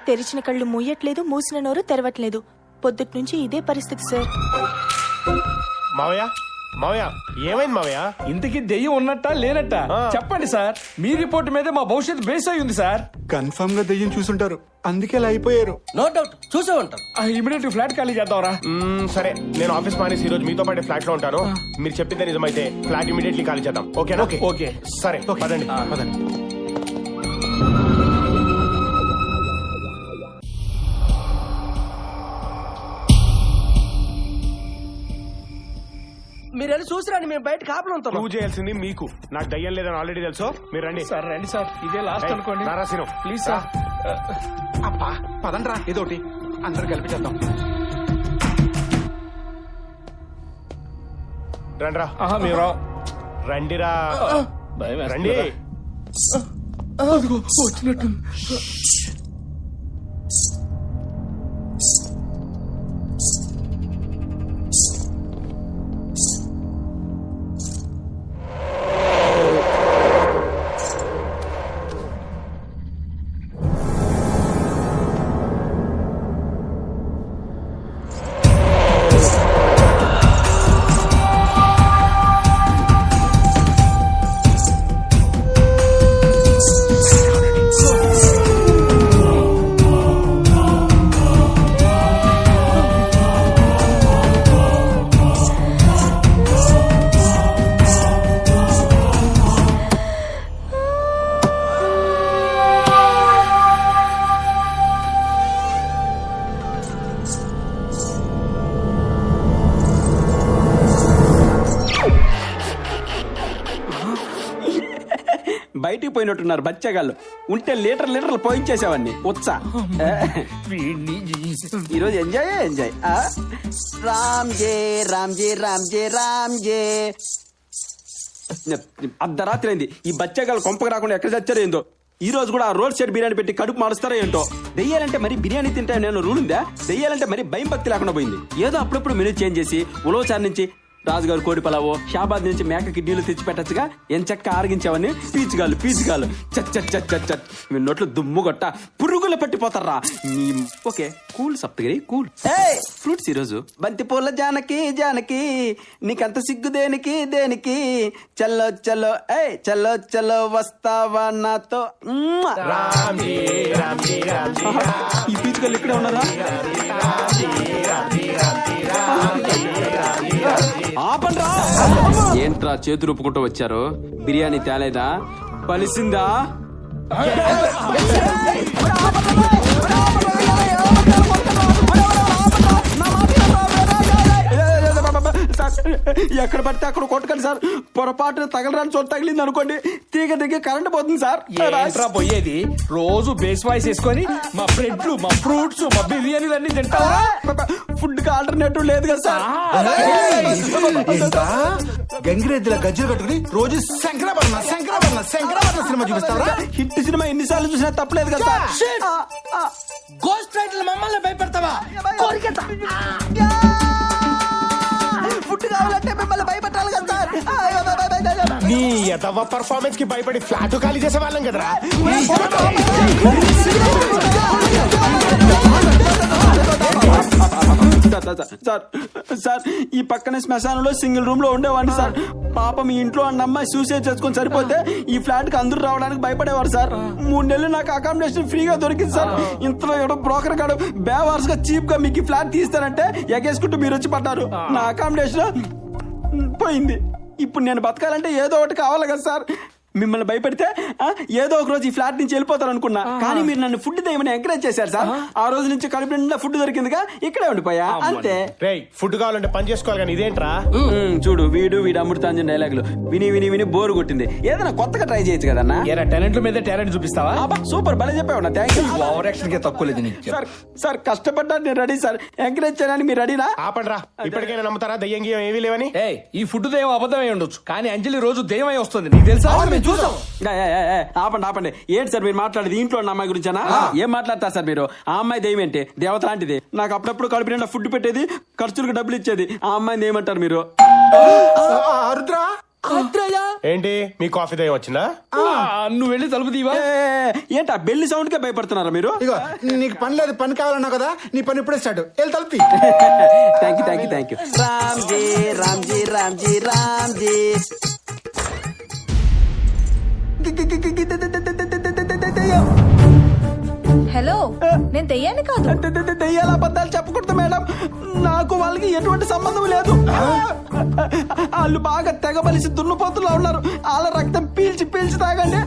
తెరిచిన కళ్ళు మూయట్లేదు, మూసిన నోరు తెరవట్లేదు. పొద్దుటి నుంచి ఇదే పరిస్థితి సార్. మావయ్య మావయ్య ఏమైంది మావయ్య? ఇంతకీ దెయ్యం ఉన్నట్ట లేనట్ట చెప్పండి సార్. మీ రిపోర్ట్ మీదే మా భవిష్యత్తు బేస్ అయి ఉంది సార్. కన్ఫర్మ్ గా దెయ్యం చూసుంటారు, అందుకే అలా అయిపోయారు. నో డౌట్ చూసే ఉంటాం. ఇమీడియట్ ఫ్లాట్ ఖాళీ చేద్దాంరా. సరే, నేను ఆఫీస్ మానేసి ఈ రోజు మీతో పాటు ఫ్లాట్ లో ఉంటాను. మీరు చెప్పిందే నిజమైతే ఫ్లాట్ ఇమీడియట్లీ ఖాళీ చేద్దాం. ఓకేనా? ఓకే. సరే పదండి. పదండి. మీరు వెళ్ళి చూసిరండి, మేము బయట కాపలు ఉంటాం. ప్రూవ్ చేయాల్సింది మీకు, నాకు దయ్యం లేదని ఆల్రెడీ తెలుసు. మీరు రండి సార్ రండి సార్, ఇదే లాస్ట్ అనుకోండి. నారాసిను ప్లీజ్ సార్. అబ్బా పదండ్రా, ఏదోటి అందరు కలిపి చేద్దాం. రండిరా. మీరు రండిరా. భయం రండి. వచ్చినట్టు. బయటికి పోయినట్టున్నారు బచ్చగాళ్ళు. ఉంటే లీటర్లు పోయించేసేవాడిని ఉత్సా. ఈరోజు ఎంజాయ్. రామ్ జే రామ్ జే రామ్ జే రామ్ జే. అర్ధరాత్రి అయింది, ఈ బచ్చగాళ్ళు కొంపకు రాకుండా ఎక్కడ చచ్చారో ఏందో. ఈ రోజు కూడా ఆ రోడ్ సైడ్ బిర్యానీ పెట్టి కడుపు మారుస్తారో ఏంటో. దెయ్యాలంటే మరి బిర్యానీ తింటే నేను రూల్ ఉందా? దెయ్యాలంటే మరి భయం భక్తి లేకుండా పోయింది. ఏదో అప్పుడప్పుడు మెనూ చేంజ్ చేసి ఉలవచారు నుంచి రాజుగారు కోడి పలావో, షాబాద్ నుంచి మేక కిడ్నీలు తెచ్చి పెట్టచ్చుగా. ఎంచక్క ఆరగించావని పీచుగాలు చట్ మీ నోట్లు దుమ్ము గొట్ట పురుగులు పట్టిపోతారా. Okay cool Saptagiri cool. Fruits ఈ రోజు బంతి పూల జానకి నీకంత సిగ్గు దేనికి చల్లో చల్లో వస్తావా నాతో. ఈ పీచుగాలు ఇక్కడే ఉన్నారా? ఏంట్రా చేతులు ఊపుకుంటూ వచ్చారు? బిర్యానీ తేలేదా? పలిసిందా? ఎక్కడ పడితే అక్కడ కొట్టకండి సార్. పొరపాటున తగలరాని చోట తగిలింది అనుకోండి, తీగ దిగి కరెంట్ పోతుంది సార్. పోయేది రోజు బేస్ వాయిస్ వేసుకొని మా బ్రెడ్లు, మా ఫ్రూట్స్, మా బిర్యానీలు అన్ని తింటావా? ఫుడ్ కి ఆల్టర్నేటివ్ లేదు కదా సార్. గంగిరెద్దుల గజ్జలు కట్టుకుని రోజు శంకరాభరణ సినిమా చూపిస్తావరా? హిట్ సినిమా ఎన్నిసార్లు చూసినా తప్పలేదు కదా సార్. గోస్ట్ రైటర్లు మమ్మల్ని భయపెడతావా? ఫుడ్ కావాలంటే మిమ్మల్ని భయపెట్టాలి కదా సార్. నీ యదవ పర్ఫార్మెన్స్ కి భయపడి ఫ్లాట్ ఖాళీ చేసే వాళ్ళం కదరా. సార్ ఈ పక్కన శ్మశానంలో సింగిల్ రూమ్ లో ఉండేవాడిని సార్. పాప మీ ఇంట్లో అన్న అమ్మాయి సూసైడ్ చేసుకుని సరిపోతే ఈ ఫ్లాట్ కి అందరూ రావడానికి భయపడేవారు సార్. 3 నెలలు నాకు అకామిడేషన్ ఫ్రీగా దొరికింది సార్. ఇంతలో ఎవడో బ్రోకర్ గాడు బేవార్స్ గా చీప్ గా మీకు ఫ్లాట్ తీస్తారంటే ఎగేసుకుంటూ మీరు వచ్చి పడ్డారు. నా అకామిడేషన్ పోయింది. ఇప్పుడు నేను బతకాలంటే ఏదో ఒకటి కావాలి కదా సార్. మిమ్మల్ని భయపెడితే ఏదో ఒక రోజు ఈ ఫ్లాట్ నుంచి వెళ్ళిపోతారు అనుకున్నా, కానీ మీరు నన్ను ఫుడ్ దేమని ఎంకరేజ్ చేశారు సార్. ఆ రోజు నుంచి కడుపు నిండా ఫుడ్ దొరికిందిగా, ఇక్కడే ఉండిపోయా అంతే. ఫుడ్ కావాలంటే పని చేసుకోవాలి కానీ ఇదేంట్రా. చూడు వీడు అమృతాంజన్ డైలాగులు విని బోరు కొట్టింది. ఏదైనా కొత్తగా ట్రై చేయొచ్చు కదన్నా. టాలెంట్ మీద టాలెంట్ చూపిస్తావా? సూపర్ భలే చెప్పావు. Thank you. ఓవర్ యాక్షన్ కి తక్కువ లేదు సార్ కష్టపడ్డా నేను రెడీ సార్. ఎంకరేజ్ చేయడానికి మీరు రెడీనా? ఆపండ్రా, ఇప్పటికైనా నమ్ముతారా దయ్యం గీయం ఏవీ లేవని? ఈ ఫుడ్ దయ్యం అబద్ధమై ఉండొచ్చు, కానీ అంజలి రోజు దయ్యమై వస్తుంది. నీకు తెలుసా? ఆపండి. ఏంటి సార్ మీరు మాట్లాడేది? ఇంట్లో ఉన్న అమ్మాయి గురించేనా? ఏం మాట్లాడతారు సార్ మీరు? ఆ అమ్మాయి దయ్యం ఏంటి? దేవత లాంటిది. నాకు అప్పుడప్పుడు కడుపు నిండా ఫుడ్ పెట్టేది, ఖర్చులకు డబ్బులు ఇచ్చేది. ఆ అమ్మాయిని ఏమంటారు మీరు? రుద్ర ఏంటి మీ కాఫీ దయ్యం వచ్చిందా? నువ్వు వెళ్ళి తలుపు తీవా. ఏంటి ఆ బెల్లి సౌండ్ కే భయపడుతున్నారా మీరు? ఇగో నీకు పని లేదు, పని కావాలన్నా కదా, నీ పని ఇప్పుడే స్టార్ట్. వెళ్ళి తలుపు thank you thank you thank you. Ramji Ramji Ramji Ramji. Hello, నేను దెయ్యాన్ని కాదు. దెయ్యాల అబద్ధాలు చెప్పకూడదు మేడం, నాకు వాళ్ళకి ఎటువంటి సంబంధం లేదు. వాళ్ళు బాగా తెగబలిసి దున్నపోతులా ఉన్నారు. వాళ్ళ రక్తం పీల్చి పీల్చి తాగండి,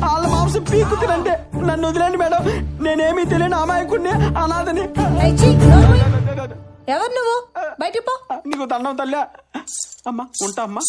వాళ్ళ మాంసం పీకు తినండి. నన్ను వదిలేండి మేడం, నేనేమీ తెలియని అమాయకుడిని, అనాథని. ఏయ్, ఛీ, నోరు మూయ్. ఎవరు నువ్వు? బయటికి పో. నీకు దండం తల్లి. అమ్మా ఉంటా అమ్మా.